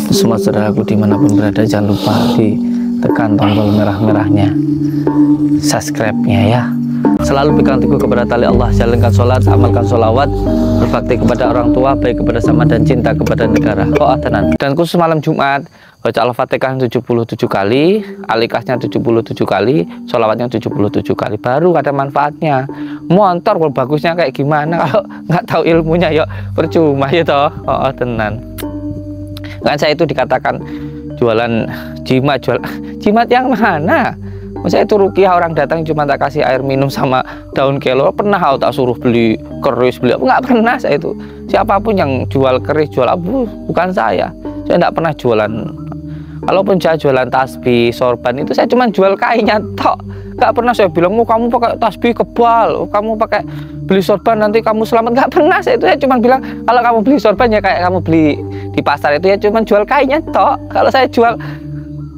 Semua saudaraku dimanapun berada, jangan lupa ditekan tombol merah-merahnya, subscribe-nya ya. Selalu pegang teguh kepada tali Allah, jalankan sholat, amalkan sholawat, berbakti kepada orang tua, baik kepada sama dan cinta kepada negara. Dan khusus malam Jumat, baca Al-Fatihah 77 kali, Alikasnya 77 kali, sholawatnya 77 kali, baru ada manfaatnya. Montor kalau bagusnya kayak gimana, kalau nggak tahu ilmunya ya percuma ya toh. Tenan. Kan saya itu dikatakan jualan jimat, jimat yang mana? Saya itu rukiah, orang datang cuma tak kasih air minum sama daun kelor. Pernah tak suruh beli keris, beli apa? Nggak pernah saya itu. Siapapun yang jual keris, jual abu, bukan saya. Saya nggak pernah jualan. Kalaupun saya jualan tasbih, sorban, itu saya cuma jual kainnya tok. Nggak pernah saya bilang, oh kamu pakai tasbih kebal, oh, kamu pakai beli sorban nanti kamu selamat. Nggak pernah saya itu. Saya cuma bilang, kalau kamu beli sorban ya kayak kamu beli di pasar itu ya cuma jual kainnya tok. Kalau saya jual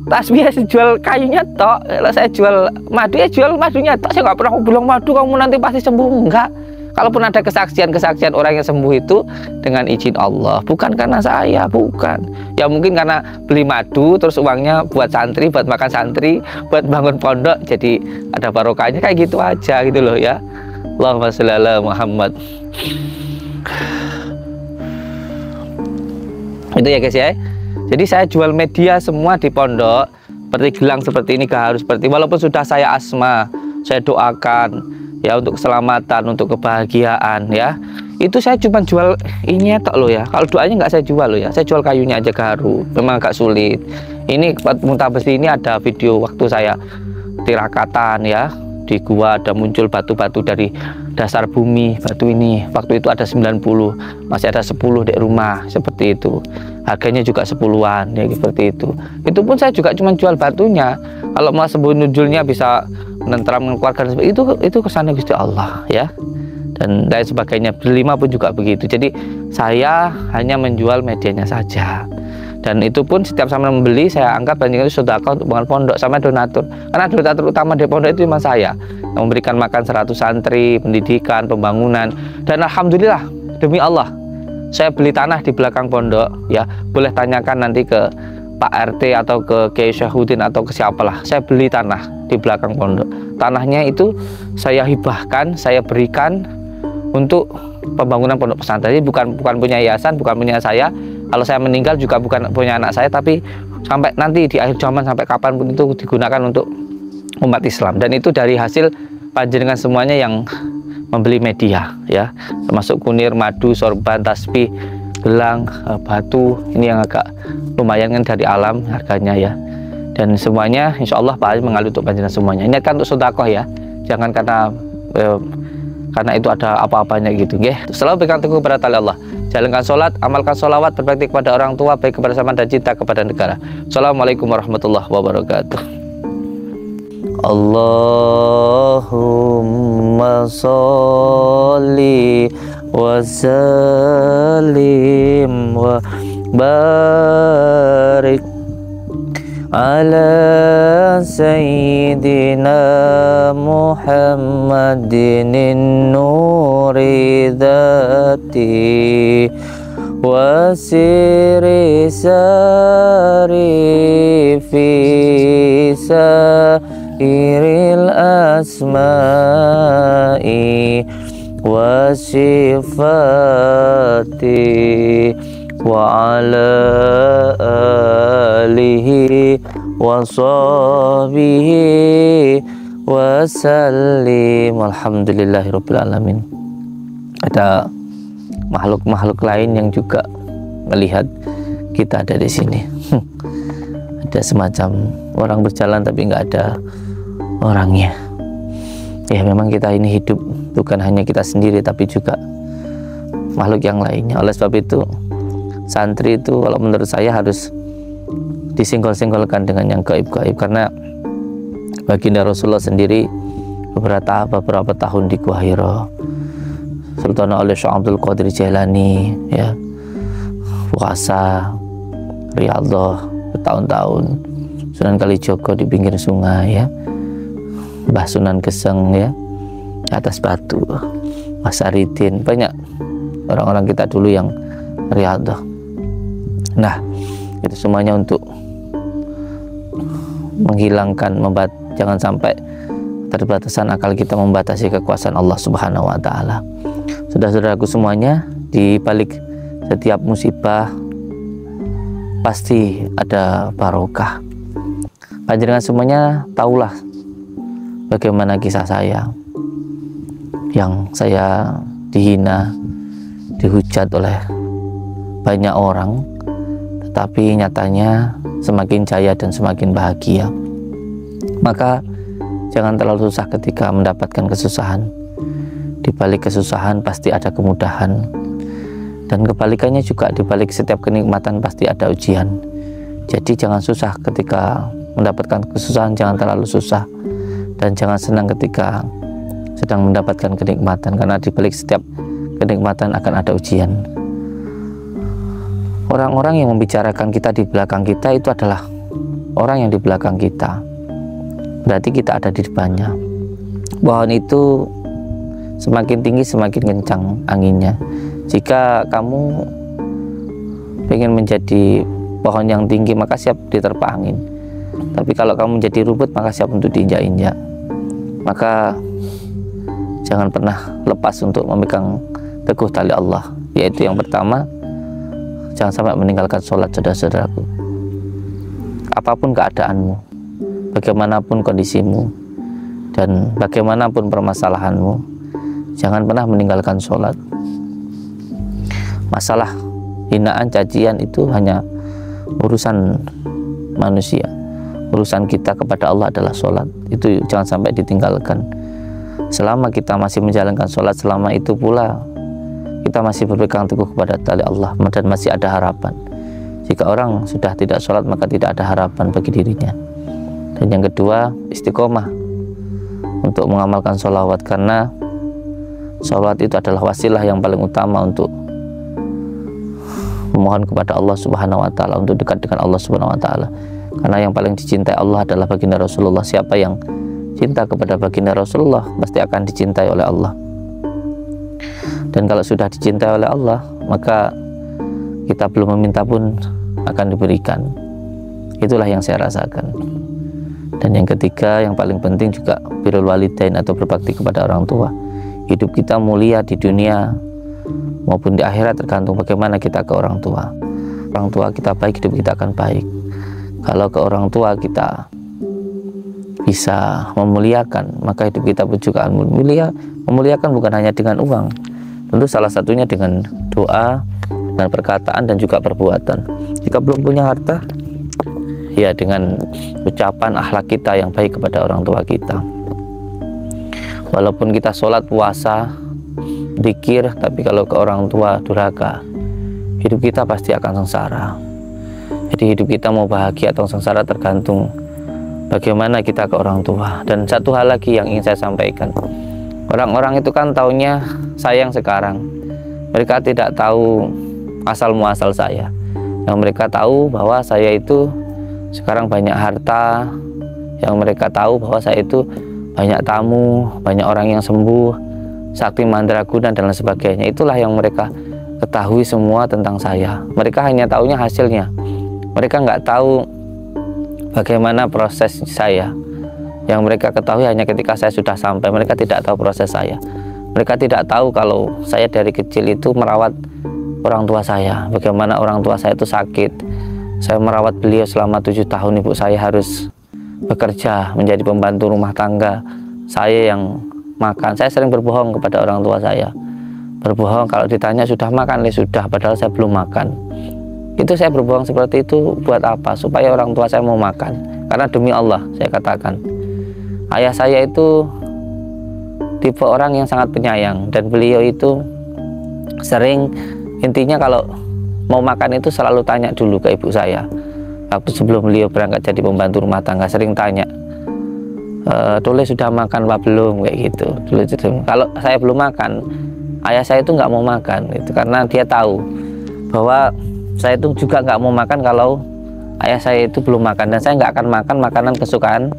tasbih saya jual kayunya tok, kalau saya jual madu ya jual madunya tok. Saya nggak pernah bilang madu kamu nanti pasti sembuh, enggak. Kalaupun ada kesaksian orang yang sembuh itu dengan izin Allah, bukan karena saya, bukan. Ya mungkin karena beli madu terus uangnya buat santri, buat makan santri, buat bangun pondok, jadi ada barokahnya kayak gitu aja gitu loh ya. Allahumma sholli ala Muhammad. Itu ya guys ya. Jadi saya jual media semua di pondok, seperti gelang seperti ini, gaharu seperti, walaupun sudah saya asma, saya doakan ya untuk keselamatan, untuk kebahagiaan ya. Itu saya cuma jual ini tok loh ya. Kalau doanya nggak saya jual loh ya. Saya jual kayunya aja gaharu. Memang agak sulit. Ini muntah besi ini ada video waktu saya tirakatan ya. Di gua ada muncul batu-batu dari dasar bumi, batu ini waktu itu ada 90, masih ada 10 di rumah seperti itu. Harganya juga 10-an ya seperti itu. Itu pun saya juga cuma jual batunya. Kalau mau sembuh nujulnya bisa menenteram mengeluarkan itu kesana Gusti Allah ya. Dan lain sebagainya. Berlima pun juga begitu. Jadi saya hanya menjual medianya saja. Dan itu pun setiap sama membeli saya anggap bandingkan itu sedekah untuk bangun pondok sama donatur. Karena donatur utama di pondok itu cuma saya, yang memberikan makan 100 santri, pendidikan, pembangunan. Dan alhamdulillah demi Allah, saya beli tanah di belakang pondok ya. Boleh tanyakan nanti ke Pak RT atau ke Kiai Syahudin atau ke siapalah. Saya beli tanah di belakang pondok. Tanahnya itu saya hibahkan, saya berikan untuk pembangunan pondok pesantren. Jadi bukan punya yayasan, bukan punya saya. Kalau saya meninggal juga bukan punya anak saya, tapi sampai nanti di akhir zaman sampai kapanpun itu digunakan untuk umat Islam. Dan itu dari hasil panjenengan semuanya yang membeli media ya, termasuk kunir, madu, sorban, tasbih, gelang, batu. Ini yang agak lumayan kan dari alam harganya ya. Dan semuanya insya Allah Pak mengalir untuk panjenengan semuanya. Ini kan untuk sedekah ya, jangan karena itu ada apa-apanya gitu nggih. Selalu pegang teguh kepada tali Allah, jalankan sholat, amalkan sholawat, berbakti kepada orang tua, baik kepada sama dan cinta kepada negara. Assalamualaikum warahmatullahi wabarakatuh. Allahumma sholli wa sallim wa barik ala sayyidina Muhammadin nuri dhati wa siri sari fi sairil asma'i wa sifati wa ala alihi wa sahbihi wa sallim. Alhamdulillahirabbil alamin. Ada makhluk-makhluk lain yang juga melihat kita ada di sini. Ada semacam orang berjalan tapi nggak ada orangnya. Ya memang kita ini hidup bukan hanya kita sendiri tapi juga makhluk yang lainnya. Oleh sebab itu santri itu kalau menurut saya harus disinggol-singgolkan dengan yang gaib-gaib, karena baginda Rasulullah sendiri beberapa tahun di Gua Hira, Sultan oleh Syekh Abdul Qadir Jailani ya, puasa riyadhah bertahun-tahun, Sunan Kalijogo di pinggir sungai ya, Mbah Sunan Geseng ya di atas batu, Mas Aridin, banyak orang-orang kita dulu yang riyadhah. Nah itu semuanya untuk menghilangkan, jangan sampai terbatasan akal kita membatasi kekuasaan Allah Subhanahu wa taala. Saudara-saudaraku semuanya, di balik setiap musibah pasti ada barokah. Panjenengan semuanya tahulah bagaimana kisah saya, yang saya dihina, dihujat oleh banyak orang, tetapi nyatanya semakin jaya dan semakin bahagia. Maka jangan terlalu susah ketika mendapatkan kesusahan. Di balik kesusahan pasti ada kemudahan, dan kebalikannya juga, di balik setiap kenikmatan pasti ada ujian. Jadi jangan susah ketika mendapatkan kesusahan, jangan terlalu susah, dan jangan senang ketika sedang mendapatkan kenikmatan, karena di balik setiap kenikmatan akan ada ujian. Orang-orang yang membicarakan kita di belakang kita itu adalah orang yang di belakang kita, berarti kita ada di depannya. Pohon itu semakin tinggi semakin kencang anginnya. Jika kamu ingin menjadi pohon yang tinggi, maka siap diterpa angin. Tapi kalau kamu menjadi rumput, maka siap untuk diinjak-injak. Maka jangan pernah lepas untuk memegang teguh tali Allah, yaitu yang pertama, jangan sampai meninggalkan sholat, saudara-saudaraku. Apapun keadaanmu, bagaimanapun kondisimu, dan bagaimanapun permasalahanmu, jangan pernah meninggalkan sholat. Masalah hinaan, cacian itu hanya urusan manusia. Urusan kita kepada Allah adalah sholat. Itu jangan sampai ditinggalkan. Selama kita masih menjalankan sholat, selama itu pula kita masih berpegang teguh kepada tali Allah, dan masih ada harapan. Jika orang sudah tidak sholat, maka tidak ada harapan bagi dirinya. Dan yang kedua, istiqomah untuk mengamalkan sholawat, karena sholawat itu adalah wasilah yang paling utama untuk memohon kepada Allah Subhanahu wa taala, untuk dekat dengan Allah Subhanahu wa taala. Karena yang paling dicintai Allah adalah baginda Rasulullah. Siapa yang cinta kepada baginda Rasulullah pasti akan dicintai oleh Allah. Dan kalau sudah dicintai oleh Allah, maka kita belum meminta pun akan diberikan. Itulah yang saya rasakan. Dan yang ketiga, yang paling penting juga birrul walidain, atau berbakti kepada orang tua. Hidup kita mulia di dunia maupun di akhirat tergantung bagaimana kita ke orang tua. Orang tua kita baik, hidup kita akan baik. Kalau ke orang tua kita bisa memuliakan, maka hidup kita pun juga akan mulia. Memuliakan bukan hanya dengan uang, tentu salah satunya dengan doa dan perkataan dan juga perbuatan. Jika belum punya harta, ya dengan ucapan, akhlak kita yang baik kepada orang tua kita. Walaupun kita sholat, puasa, zikir, tapi kalau ke orang tua durhaka, hidup kita pasti akan sengsara. Jadi hidup kita mau bahagia atau sengsara tergantung bagaimana kita ke orang tua. Dan satu hal lagi yang ingin saya sampaikan, orang-orang itu kan taunya sayang sekarang, mereka tidak tahu asal muasal saya. Yang mereka tahu bahwa saya itu sekarang banyak harta, yang mereka tahu bahwa saya itu banyak tamu, banyak orang yang sembuh, sakti mandraguna dan lain sebagainya. Itulah yang mereka ketahui semua tentang saya. Mereka hanya tahunya hasilnya, mereka nggak tahu bagaimana proses saya. Yang mereka ketahui hanya ketika saya sudah sampai. Mereka tidak tahu proses saya. Mereka tidak tahu kalau saya dari kecil itu merawat orang tua saya, bagaimana orang tua saya itu sakit. Saya merawat beliau selama 7 tahun. Ibu saya harus bekerja menjadi pembantu rumah tangga. Saya yang makan. Saya sering berbohong kepada orang tua saya. Berbohong kalau ditanya sudah makan, sudah, padahal saya belum makan. Itu saya berbohong seperti itu buat apa? Supaya orang tua saya mau makan. Karena demi Allah saya katakan, ayah saya itu tipe orang yang sangat penyayang, dan beliau itu sering, intinya kalau mau makan itu selalu tanya dulu ke ibu saya. Waktu sebelum beliau berangkat jadi pembantu rumah tangga, sering tanya, Tole sudah makan apa belum, kayak gitu. Kalau saya belum makan, ayah saya itu nggak mau makan, itu karena dia tahu bahwa saya itu juga nggak mau makan kalau ayah saya itu belum makan, dan saya nggak akan makan makanan kesukaan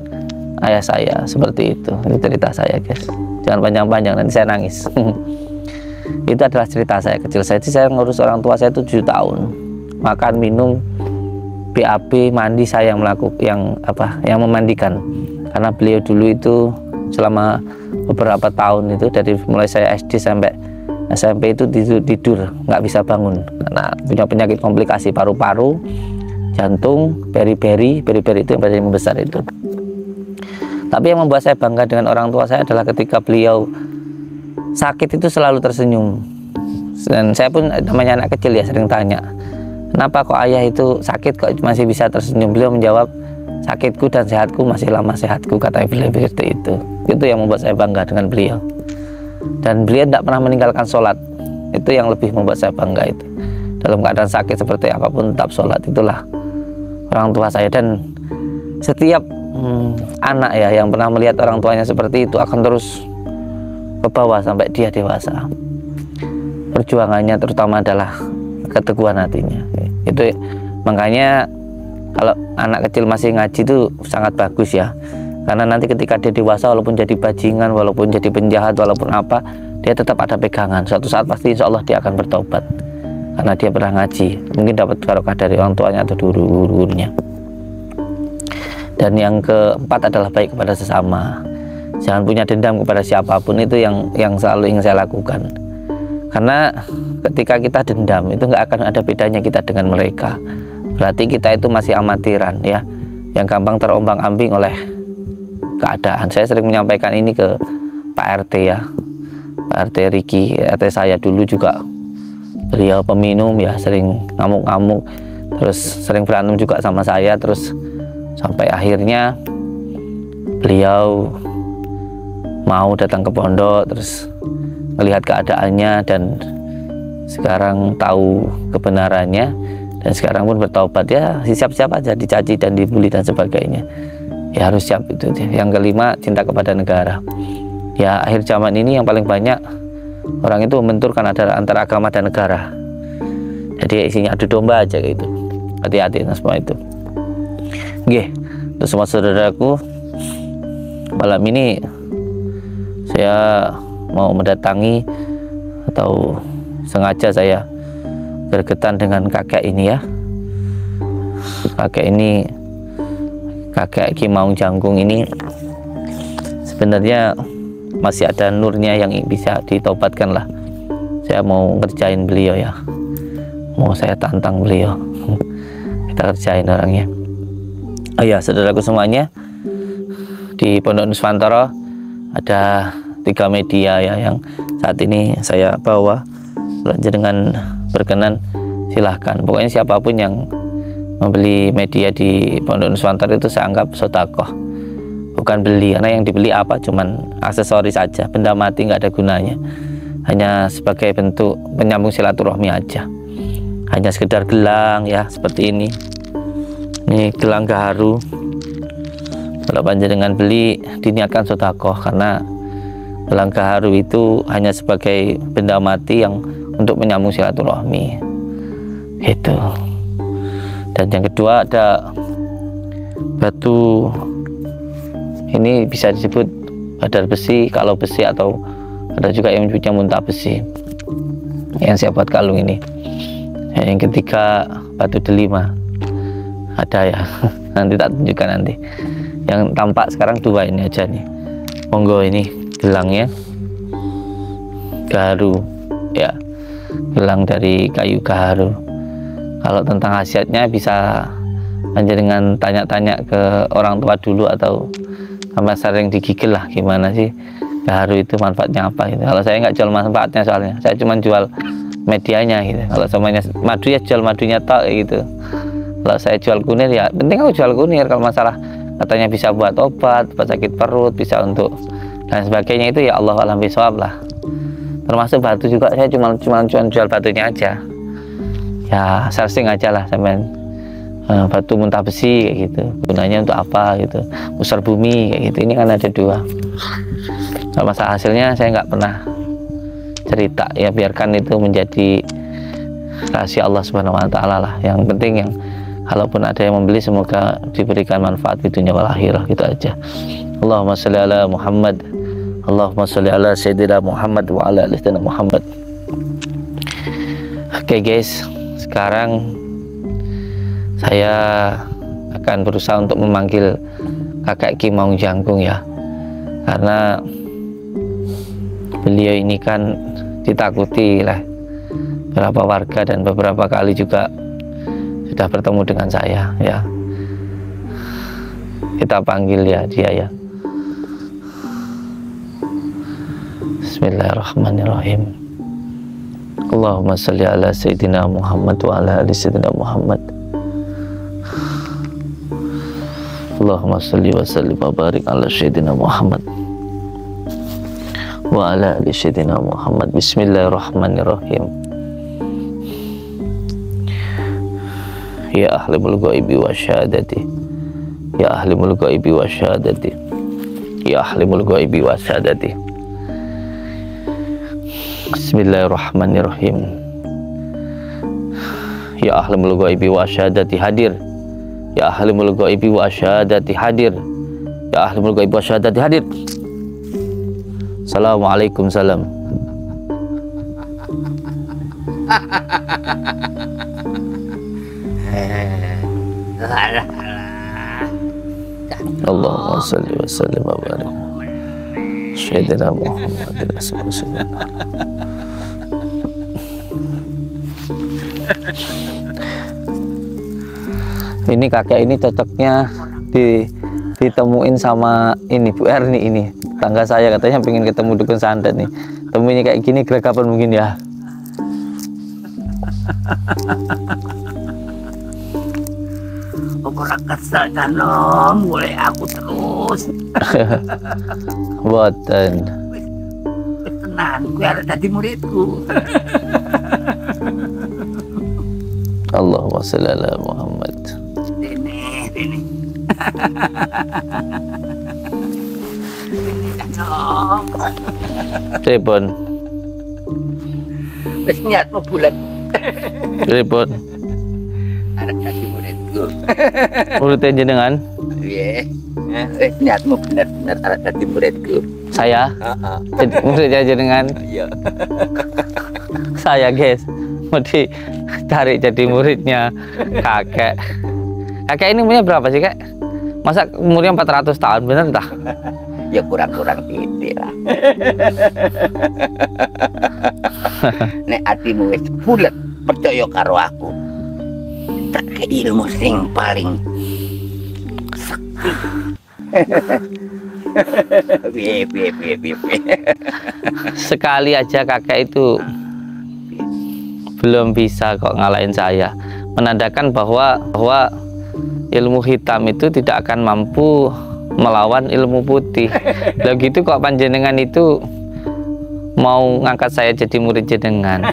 ayah saya. Seperti itu cerita saya, guys. Jangan panjang-panjang, nanti saya nangis. Itu adalah cerita saya kecil. Saya ngurus orang tua saya itu 7 tahun, makan minum BAB mandi saya yang yang memandikan, karena beliau dulu itu selama beberapa tahun itu dari mulai saya SD sampai SMP itu tidur nggak bisa bangun karena punya penyakit komplikasi paru-paru, jantung, beri-beri itu yang paling besar itu. Tapi yang membuat saya bangga dengan orang tua saya adalah ketika beliau sakit itu selalu tersenyum. Dan saya pun namanya anak kecil ya sering tanya, kenapa kok ayah itu sakit kok masih bisa tersenyum? Beliau menjawab, sakitku dan sehatku masih lama sehatku, kata beliau seperti itu. Itu yang membuat saya bangga dengan beliau. Dan beliau tidak pernah meninggalkan sholat. Itu yang lebih membuat saya bangga itu. Dalam keadaan sakit seperti apapun tetap sholat. Itulah orang tua saya. Dan setiap anak ya yang pernah melihat orang tuanya seperti itu akan terus ke bawah sampai dia dewasa. Perjuangannya terutama adalah keteguhan hatinya. Itu makanya kalau anak kecil masih ngaji itu sangat bagus ya, karena nanti ketika dia dewasa walaupun jadi bajingan, walaupun jadi penjahat, walaupun apa, dia tetap ada pegangan. Suatu saat pasti insya Allah dia akan bertobat karena dia pernah ngaji, mungkin dapat barokah dari orang tuanya atau guru-gurunya. Dan yang keempat adalah baik kepada sesama. Jangan punya dendam kepada siapapun, itu yang selalu ingin saya lakukan. Karena ketika kita dendam itu nggak akan ada bedanya kita dengan mereka. Berarti kita itu masih amatiran ya, yang gampang terombang-ambing oleh keadaan. Saya sering menyampaikan ini ke Pak RT ya, Pak RT Riki, RT saya dulu juga. Beliau peminum ya, sering ngamuk-ngamuk, terus sering berantem juga sama saya, terus sampai akhirnya beliau mau datang ke pondok, terus melihat keadaannya dan sekarang tahu kebenarannya, dan sekarang pun bertaubat ya. Siap-siap aja dicaci dan dibully dan sebagainya ya, harus siap itu. Yang kelima, cinta kepada negara ya. Akhir zaman ini yang paling banyak orang itu membenturkan antara agama dan negara, jadi isinya adu domba aja gitu. Hati-hati dengan semua itu. Oke, untuk semua saudaraku, malam ini saya mau mendatangi atau sengaja saya berketan dengan kakek ini ya. Kakek ini, kakek Ki Maung Jangkung ini sebenarnya masih ada nurnya yang bisa ditaubatkan lah. Saya mau ngerjain beliau ya, mau saya tantang beliau. Kita kerjain orangnya. Oh ya, saudaraku semuanya, di Pondok Nuswantara ada 3 media ya yang saat ini saya bawa. Dengan berkenan silahkan. Pokoknya siapapun yang membeli media di Pondok Nuswantara itu saya anggap sedekah, bukan beli. Karena yang dibeli apa, cuman aksesoris saja, benda mati, nggak ada gunanya, hanya sebagai bentuk menyambung silaturahmi aja. Hanya sekedar gelang ya, seperti ini gelang gaharu. Kalau panjenengan beli, diniatkan sedekah, karena gelang gaharu itu hanya sebagai benda mati yang untuk menyambung silaturahmi gitu. Dan yang kedua ada batu, ini bisa disebut badar besi kalau besi, atau ada juga yang menyebutnya muntah besi yang saya buat kalung ini. Yang ketiga batu delima ada ya, nanti tak tunjukkan nanti. Yang tampak sekarang 2 ini aja nih, monggo. Ini gelangnya gaharu ya, gelang dari kayu gaharu. Kalau tentang khasiatnya bisa dengan tanya-tanya ke orang tua dulu, atau sama sering digigil lah gimana sih gaharu itu manfaatnya apa gitu. Kalau saya nggak jual manfaatnya, soalnya saya cuma jual medianya gitu. Kalau semuanya madu ya jual madunya tok gitu. Kalau saya jual kunir ya penting aku jual kunir. Kalau masalah katanya bisa buat obat sakit perut, bisa untuk dan sebagainya, itu ya Allah alam bisawab lah. Termasuk batu juga, saya cuma jual batunya aja ya, searching aja lah sampean. Batu muntah besi kayak gitu, gunanya untuk apa gitu, pusar bumi kayak gitu. Ini kan ada 2. Kalau masalah hasilnya saya nggak pernah cerita ya, biarkan itu menjadi rahasia Allah Subhanahu wa Ta'ala lah. Yang penting yang kalaupun ada yang membeli, semoga diberikan manfaat di dunia wal akhirah, gitu aja. Allahumma sholli ala Muhammad, Allahumma sholli ala Sayyidina Muhammad wa ala ali Sayyidina Muhammad. Oke guys, sekarang Saya akan berusaha untuk memanggil kakek Ki Maung Jangkung ya, karena beliau ini kan ditakuti lah beberapa warga dan beberapa kali juga sudah bertemu dengan saya ya. Kita panggil ya dia ya. Bismillahirrahmanirrahim. Allahumma salli ala Sayyidina Muhammad wa ala ali Sayyidina Muhammad. Allahumma salli wa sallim wa barik ala Sayyidina Muhammad wa ala ali Sayyidina Muhammad. Bismillahirrahmanirrahim. Ya ahli mulk ghaibi wa syahadati, ya ahli mulk ghaibi wa syahadati, ya ahli mulk ghaibi wa syahadati. Bismillahirrahmanirrahim. Ya ahli mulk ghaibi wa syahadati hadir, ya ahli mulk ghaibi wa syahadati hadir, ya ahli mulk ghaibi wa syahadati hadir. Assalamualaikum salam. Allahumma salli wa sallim wa barik Sayyidina Muhammad Rasulullah. Ini kakek ini cocoknya ditemuin sama ini Bu Erni, ini tangga saya, katanya pengen ketemu dukun santet nih. Temunya kayak gini kira kapan mungkin ya? Ora kesel kan nom, mulai aku terus. Boten. Wis tenan, kuwi arep dadi muridku. Allahumma sholli ala Muhammad. Ini. Ini kan nom. Telepon. Wis niatmu bulat. Telepon. Arep dadi muridku. Muridnya jenengan? Iya. Wis niatmu bener-bener arep dadi muridku. Saya? Heeh. Jadi muridnya jenengan? Iya. Saya guys, mau ditarik jadi muridnya kakek. Kakek ini umurnya berapa sih kak? Masa umurnya 400 tahun, bener entah? Ya kurang-kurang titik lah. Nek atimu wis bulet percaya karo aku, tak ke ilmu sing paling sakti. Piye. Sekali aja kakek itu belum bisa kok ngalahin saya, menandakan bahwa ilmu hitam itu tidak akan mampu melawan ilmu putih. Lah gitu kok panjenengan itu mau ngangkat saya jadi murid jenengan.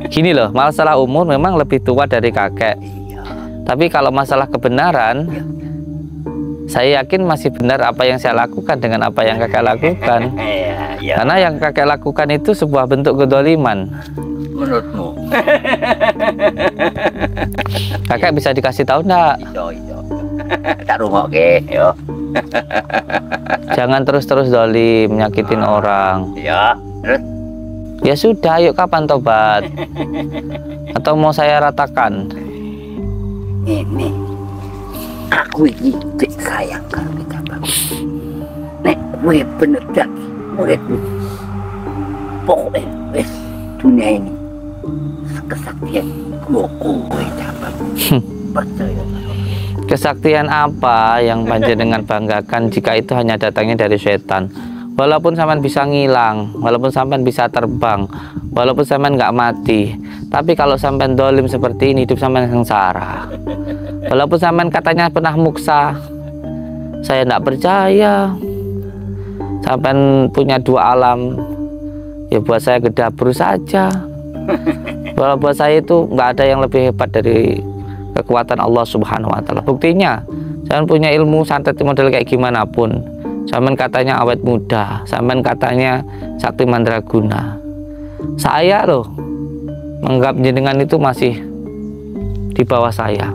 Gini loh, masalah umur memang lebih tua dari kakek. Iya. Tapi kalau masalah kebenaran, saya yakin masih benar apa yang saya lakukan dengan apa yang kakek lakukan. Iya. Karena yang kakek lakukan itu sebuah bentuk kedoliman. Menurutmu? Kakek bisa dikasih tahu enggak? Iya. Tak rungokke, yo. Jangan terus-terus dolim, nyakitin orang. Iya. Terus Ya sudah, yuk kapan tobat? Atau mau saya ratakan? ini aku iki cek sayang karo kita, Bang. Nek kowe bener dadi muridku, pokoknya wis dunia ini kesaktian kowe dapat. Percaya. Kesaktian apa yang panjenengan banggakan jika itu hanya datangnya dari setan? Walaupun sampean bisa ngilang, walaupun sampean bisa terbang, walaupun sampean nggak mati, tapi kalau sampean dolim seperti ini, hidup sampean sengsara. Walaupun sampean katanya pernah muksa, saya nggak percaya. Sampean punya dua alam, ya buat saya gedabru saja. Walau buat saya itu nggak ada yang lebih hebat dari kekuatan Allah Subhanahu Wa Taala. Buktinya, saya punya ilmu santet model kayak gimana pun. Sampean katanya awet muda, sampean katanya sakti mandraguna. Saya loh menganggap jenengan itu masih di bawah saya.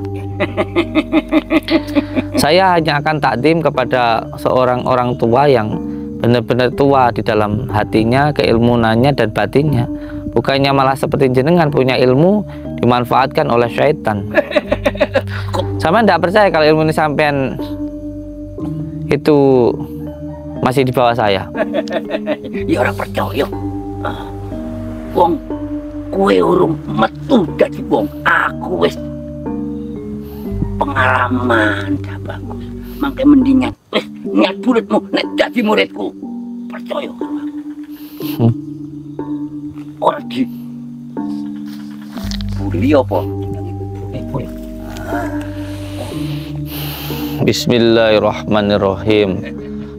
Saya hanya akan takdim kepada seorang orang tua yang benar-benar tua di dalam hatinya, keilmunannya dan batinnya. Bukannya malah seperti jenengan punya ilmu dimanfaatkan oleh syaitan. Sama ndak percaya kalau ilmu ini sampean itu masih di bawah saya. Ya ora percaya. Wong kowe urung metu dadi wong, aku wis pengalaman dah bagus. Mangke mendingan wis niat muridmu nek dadi muridku. Percaya karo aku. Ora di buli apa? Bismillahirrahmanirrahim.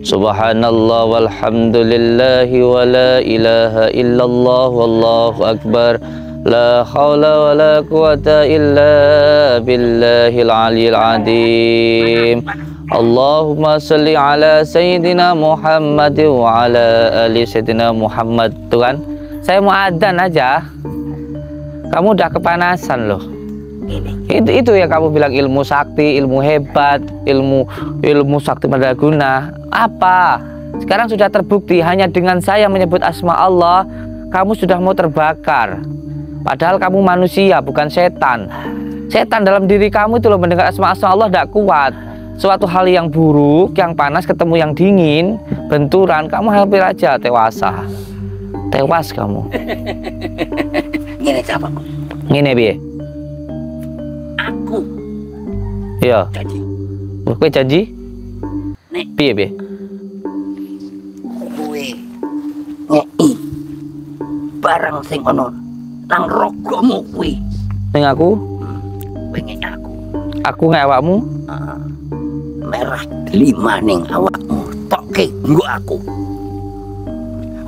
Subhanallah walhamdulillahi wa la ilaha illallah wallahu akbar. La haula wa la quwata illa billahil aliyil azim. Allahumma salli ala sayyidina Muhammad wa ala ali sayyidina Muhammad. Tuhan, saya mau adzan aja. Kamu udah kepanasan loh. Itu yang kamu bilang ilmu sakti, ilmu hebat, ilmu sakti mandaguna. Apa? Sekarang sudah terbukti hanya dengan saya menyebut asma Allah, kamu sudah mau terbakar. Padahal kamu manusia, bukan setan. Setan dalam diri kamu itu loh, mendengar asma Allah tidak kuat. Suatu hal yang buruk, yang panas ketemu yang dingin, benturan, kamu hampir aja tewasa. Tewas kamu. Ngene apa? Ngene piye? Aku. Iya. Janji. Kowe janji? Nek Piye? kowe ngeki barang sing ana nang rogomu kuwi. Ning aku? Kowe ngeki aku. Aku ngewakmu? Merah 5 ning awakmu. Tokke nggo aku.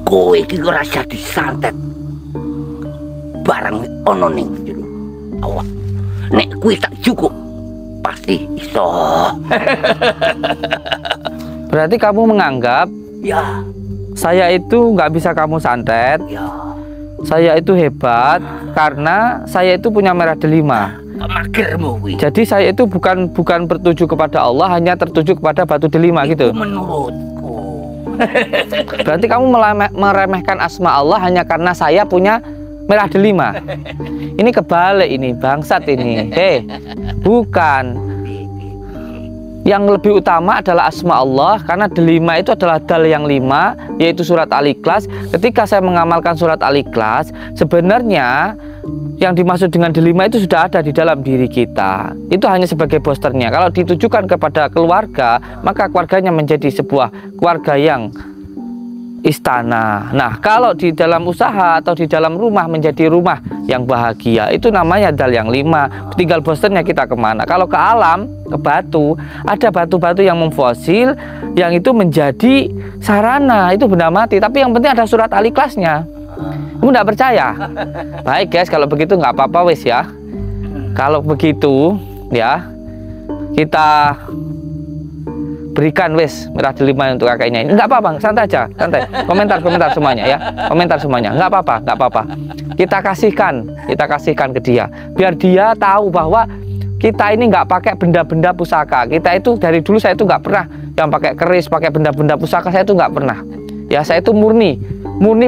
Kowe iki ora rasa disantet. Barang ana ning jero awak. Nek kuwi tak cukup pasti iso. Berarti kamu menganggap Ya, saya itu nggak bisa kamu santet, ya. saya itu hebat karena saya itu punya merah delima. Magermu kuwi. Jadi saya itu bukan bertuju kepada Allah, hanya tertuju kepada batu delima gitu. Itu menurutku. Berarti kamu meremehkan asma Allah hanya karena saya punya merah delima. Ini kebalik, ini bangsat ini. Bukan. Yang lebih utama adalah asma Allah, karena delima itu adalah dal yang 5, yaitu surat Al-Ikhlas. Ketika saya mengamalkan surat Al-Ikhlas, sebenarnya yang dimaksud dengan delima itu sudah ada di dalam diri kita. Itu hanya sebagai posternya. Kalau ditujukan kepada keluarga, maka keluarganya menjadi sebuah keluarga yang istana. Nah, kalau di dalam usaha atau di dalam rumah menjadi rumah yang bahagia, itu namanya dal yang 5. Tinggal posternya kita kemana. Kalau ke alam, ke batu, ada batu-batu yang memfosil, yang itu menjadi sarana, itu benda mati. Tapi yang penting ada surat Al-Ikhlasnya. Kamu tidak percaya? Baik guys, kalau begitu nggak apa-apa wes ya. Kalau begitu ya, kita berikan wes merah delima untuk kakaknya ini. Nggak apa-apa, santai aja, santai. Komentar semuanya ya, komentar semuanya. Nggak apa-apa. Kita kasihkan ke dia, biar dia tahu bahwa kita ini nggak pakai benda-benda pusaka. Kita itu dari dulu saya itu nggak pernah yang pakai keris, pakai benda-benda pusaka, saya itu nggak pernah. Ya, saya itu murni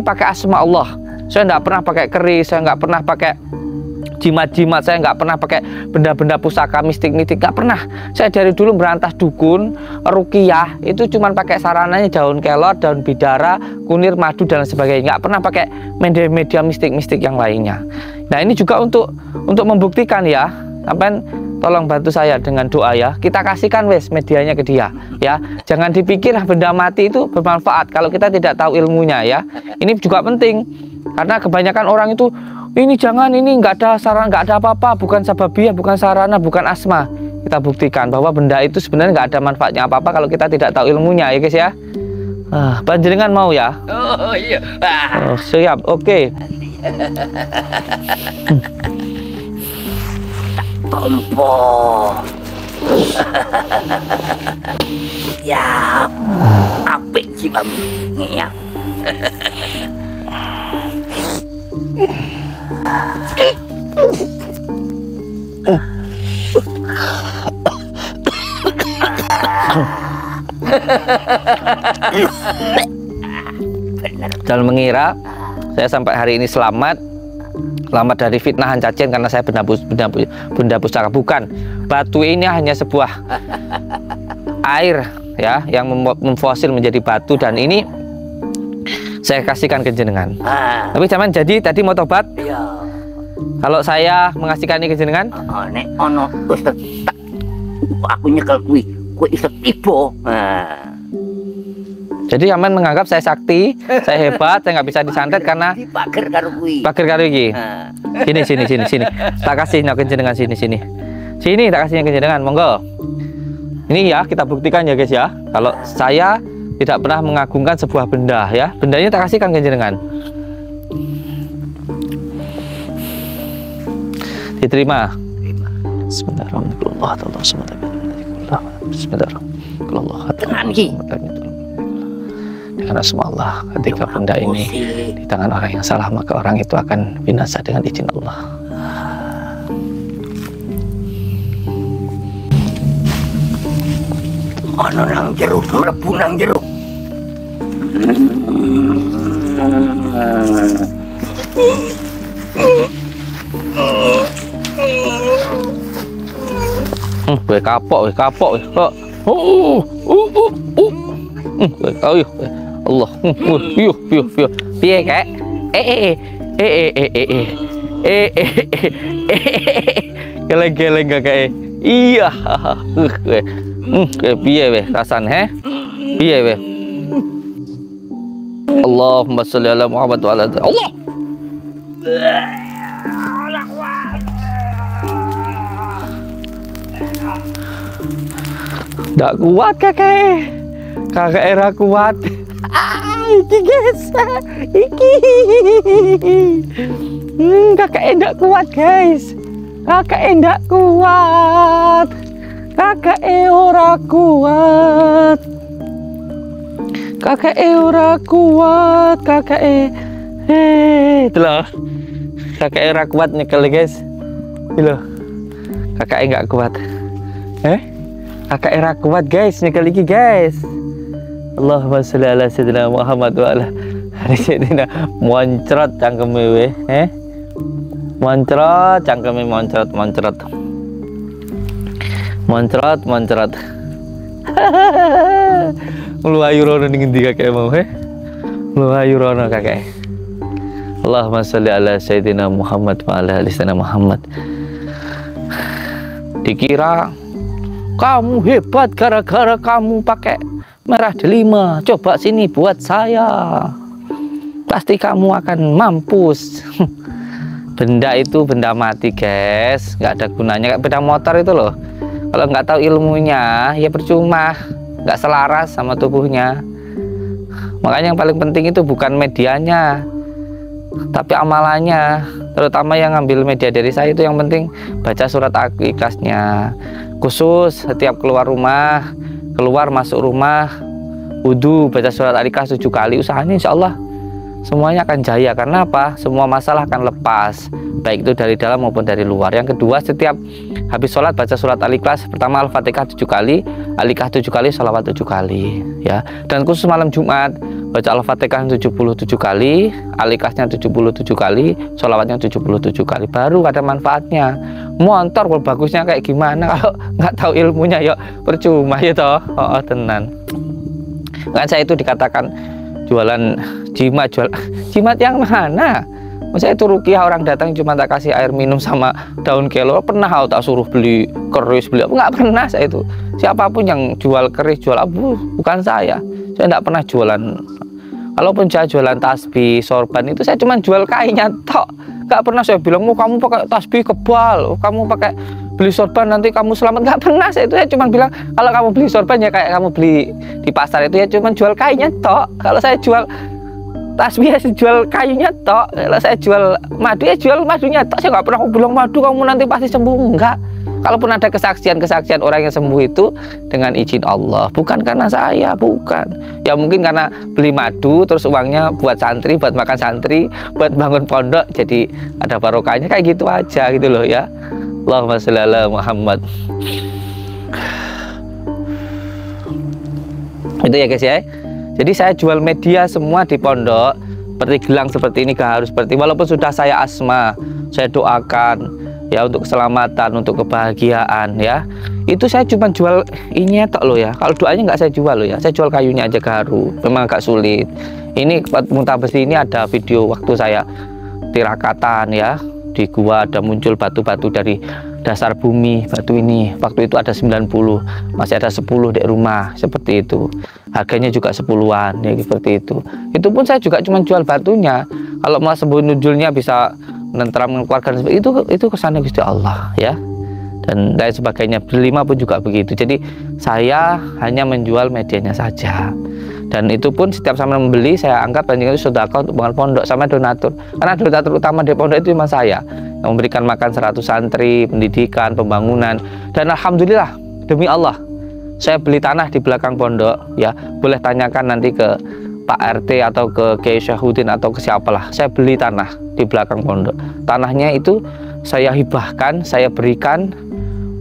pakai asma Allah. Saya nggak pernah pakai keris, saya nggak pernah pakai jimat-jimat, saya nggak pernah pakai benda-benda pusaka mistik-mistik, nggak pernah. Saya dari dulu berantas dukun, ruqyah, itu cuman pakai sarananya daun kelor, daun bidara, kunir, madu dan sebagainya. Nggak pernah pakai media-media mistik-mistik yang lainnya. Nah, ini juga untuk membuktikan ya. Sampai tolong bantu saya dengan doa ya. Kita kasihkan wes medianya ke dia ya. Jangan dipikir benda mati itu bermanfaat kalau kita tidak tahu ilmunya ya. Ini juga penting karena kebanyakan orang itu ini jangan, ini nggak ada sarana, nggak ada apa-apa, bukan sababiyah, bukan sarana, bukan asma. Kita buktikan bahwa benda itu sebenarnya nggak ada manfaatnya apa-apa kalau kita tidak tahu ilmunya ya guys ya. Panjenengan mau ya? Oh iya. Oh, siap, oke. Tompo. Ya, apik sih kamu. Ya. Jangan mengira saya sampai hari ini selamat dari fitnahan cacian karena saya benda pusaka. Bukan, batu ini hanya sebuah air ya yang memfosil menjadi batu, dan ini saya kasihkan ke jenengan. Tapi zaman jadi tadi mau tobat. Iya. Kalau saya mengasihkan ini ke jenengan, Nek ono wis aku nyekel kuwi iso tiba. Jadi Aman menganggap saya sakti, saya hebat, saya nggak bisa disantet karena dipager karo kuwi. pager karo iki. Sini. Tak kasih ke jenengan sini. Sini tak kasih ke jenengan, monggo. Ini ya kita buktikan ya guys ya. Kalau saya tidak pernah mengagungkan sebuah benda ya. Bendanya tak kasihkan ke jenengan. Diterima. Bismillahirrahmanirrahim. Karena semua Allah, ketika benda ini di tangan orang yang salah, maka orang itu akan binasa dengan izin Allah. Ono nang jero, mlebu nang jero. Weh kapok kok. Allah. Piye kek? Geleng-geleng kakek. Iya. Piye weh rasane, piye weh? Allahumma sholli ala Muhammad wa ala Allah. Nggak kuat kakek. Kakek era kuat. Iki guys. Iki. Kakek enggak kuat guys. Kakek enggak kuat. Kakek ora kuat. Kakek ora kuat. Kakek itulah. Kakek ora kuat nyekel guys. Itu kakek enggak kuat. Kakek era kuat guys, nyekel iki guys. Allahumma sholli ala sayyidina Muhammad wa ala ali sayyidina. Moncrot cangkeme we, moncrot cangkeme, moncrot. Mluayu rono ning endi kakek mau, mluayu rono kakek. Allahumma sholli ala sayyidina Muhammad wa ala ali sayyidina Muhammad. Dikira kamu hebat gara-gara kamu pakai merah delima. Coba sini buat saya. Pasti kamu akan mampus. Benda itu benda mati guys, nggak ada gunanya. Kayak beda motor itu loh. Kalau nggak tahu ilmunya ya percuma, nggak selaras sama tubuhnya. Makanya yang paling penting itu bukan medianya, tapi amalannya. Terutama yang ngambil media dari saya itu yang penting baca surat Al-Ikhlasnya. Khusus setiap keluar rumah, keluar masuk rumah, wudu baca surat Al-Ikhlas 7 kali. Usahanya insya Allah semuanya akan jaya. Karena apa? Semua masalah akan lepas, baik itu dari dalam maupun dari luar. Yang kedua, setiap habis sholat baca surat Al-Ikhlas. Pertama Al-Fatihah 7 kali, Al-Ikhlas 7 kali, sholawat 7 kali ya. Dan khusus malam Jumat baca Al-Fatihah 77 kali, Al-Ikhlasnya 77 kali, sholawatnya 77 kali. Baru ada manfaatnya. Motor kalau bagusnya kayak gimana, kalau nggak tahu ilmunya ya percuma ya toh. Oh tenan. Kan saya itu dikatakan jualan jimat, jimat yang mana? Saya itu rukiah, orang datang cuma tak kasih air minum sama daun kelor. Pernah tak suruh beli keris, beli apa? Nggak pernah saya itu. Siapapun yang jual keris, jual abu, bukan saya. Saya nggak pernah jualan. Kalaupun saya jualan tasbih, sorban itu saya cuma jual kainnya tok. Nggak pernah saya bilang, kamu pakai tasbih kebal, kamu pakai beli sorban nanti kamu selamat. Nggak pernah saya itu. Saya cuma bilang kalau kamu beli sorban ya kayak kamu beli di pasar itu ya cuma jual kainnya tok. Kalau saya jual tasbih ya jual kayunya tok. Kalau saya jual madu ya jual madunya tok. Saya nggak pernah bilang madu kamu nanti pasti sembuh. Enggak. Kalaupun ada kesaksian orang yang sembuh itu dengan izin Allah, bukan karena saya, bukan. Ya mungkin karena beli madu terus uangnya buat santri, buat makan santri, buat bangun pondok, jadi ada barokahnya kayak gitu aja gitu loh ya. Allahumma sholli ala Muhammad. Itu ya guys ya. Jadi saya jual media semua di pondok, seperti gelang seperti ini, gaharu seperti, walaupun sudah saya asma, saya doakan ya, untuk keselamatan, untuk kebahagiaan ya. Itu saya cuma jual ini tok loh ya. Kalau doanya nggak saya jual loh ya, saya jual kayunya aja gaharu, memang agak sulit. Ini muntah besi ini ada video waktu saya tirakatan ya, di gua ada muncul batu-batu dari dasar bumi. Batu ini waktu itu ada 90, masih ada 10 di rumah seperti itu. Harganya juga 10-an ya, seperti itu. Itu pun saya juga cuma jual batunya. Kalau mau sembuh nujulnya bisa menentram mengeluarkan itu kesannya Gusti Allah ya, dan lain sebagainya. Berlima pun juga begitu. Jadi saya hanya menjual medianya saja, dan itu pun setiap sama membeli saya anggap panjenengan itu sedekah untuk bangun pondok sama donatur, karena donatur utama di pondok itu cuma saya yang memberikan makan 100 santri, pendidikan, pembangunan. Dan alhamdulillah, demi Allah, saya beli tanah di belakang pondok ya. Boleh tanyakan nanti ke Pak RT atau ke Kiai Syahudin atau ke siapalah. Saya beli tanah di belakang pondok. Tanahnya itu saya hibahkan, saya berikan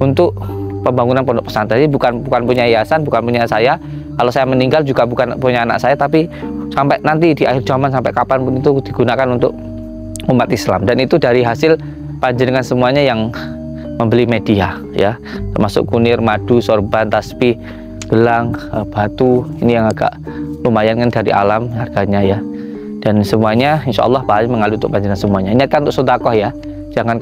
untuk pembangunan pondok pesantren. Jadi bukan punya yayasan, bukan punya saya. Kalau saya meninggal juga bukan punya anak saya, tapi sampai nanti di akhir zaman, sampai kapanpun itu digunakan untuk umat Islam. Dan itu dari hasil panjenengan semuanya yang membeli media ya, termasuk kunir, madu, sorban, tasbih, gelang, batu. Ini yang agak lumayan kan dari alam harganya ya. Dan semuanya insya Allah Pak Haji mengalir untuk panjenengan semuanya. Niatkan untuk sedekah ya, jangan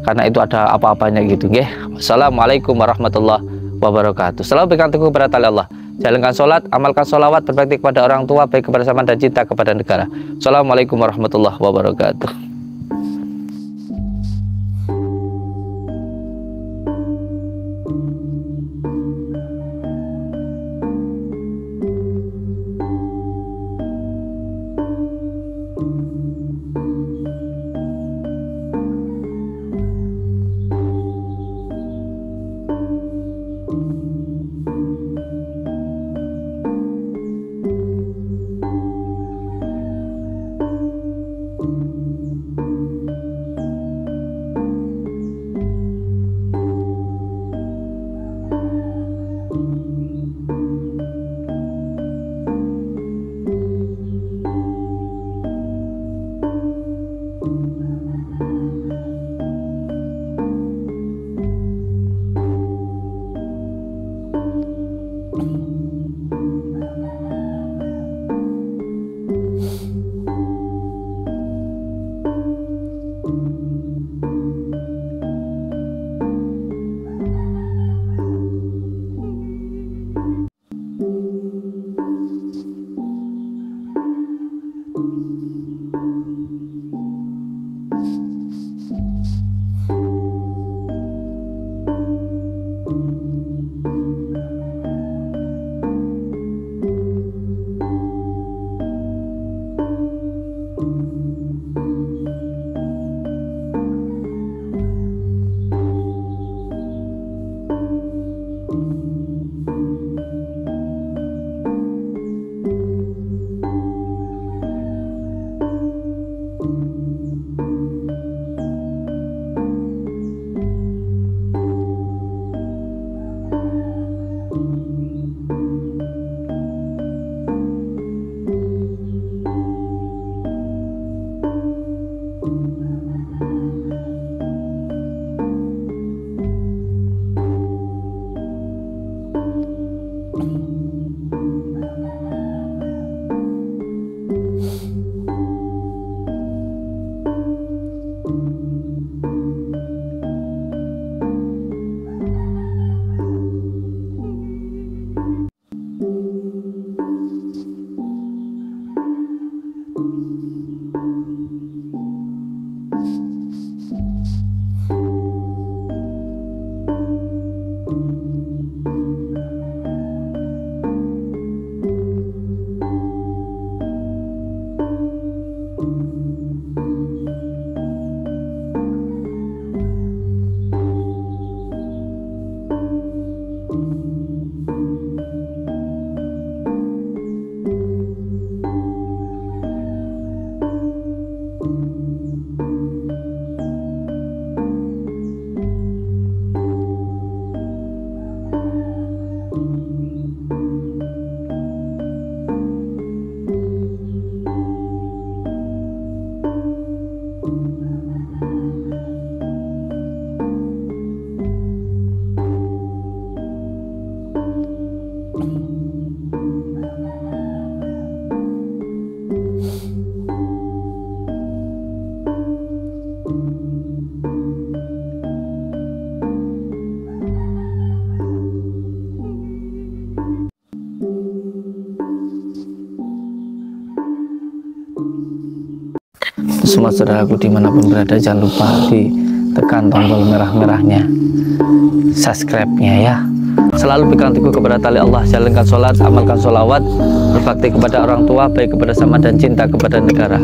karena itu ada apa-apanya gitu. Nggih. Wassalamualaikum warahmatullahi wabarakatuh. Selalu berpegang teguh kepada tali Allah. Jalankan sholat, amalkan sholawat, berbakti kepada orang tua, baik kepada sama dan cinta kepada negara. Assalamualaikum warahmatullahi wabarakatuh. Semua saudaraku dimanapun berada, jangan lupa ditekan tombol merah-merahnya, subscribe-nya ya. Selalu pegang teguh kepada tali Allah, jalankan sholat, amalkan sholawat, berbakti kepada orang tua, baik kepada sama dan cinta kepada negara.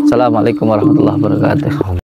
Assalamualaikum warahmatullahi wabarakatuh.